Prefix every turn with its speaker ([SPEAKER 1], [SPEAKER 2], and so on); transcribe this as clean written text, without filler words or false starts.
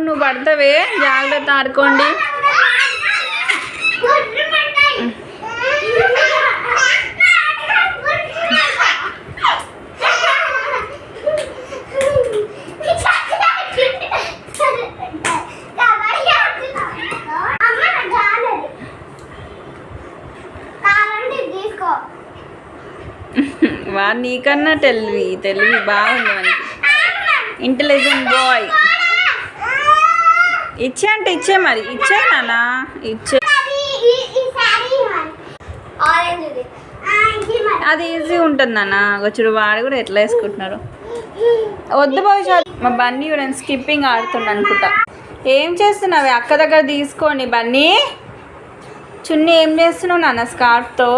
[SPEAKER 1] అవును నువ్వు పడతావే, జాగ్రత్త ఆడుకోండి. వాడు నీకన్నా తెలివి బాగుంది మనకి. Intelligent boy. ఇచ్చే అంటే ఇచ్చే, మరి ఇచ్చే నాన్న ఇచ్చే. అది ఈజీ ఉంటుంది నాన్న. వచ్చుడు వాడు కూడా ఎట్లా వేసుకుంటున్నారు. వద్దు భవిష్యత్. మా బన్నీ కూడా స్కిప్పింగ్ ఆడుతుండ అనుకుంటా. ఏం చేస్తున్నావు అక్క దగ్గర తీసుకొని? బన్నీ చున్నీ ఏం చేస్తున్నావు నాన్న స్కార్ఫ్తో?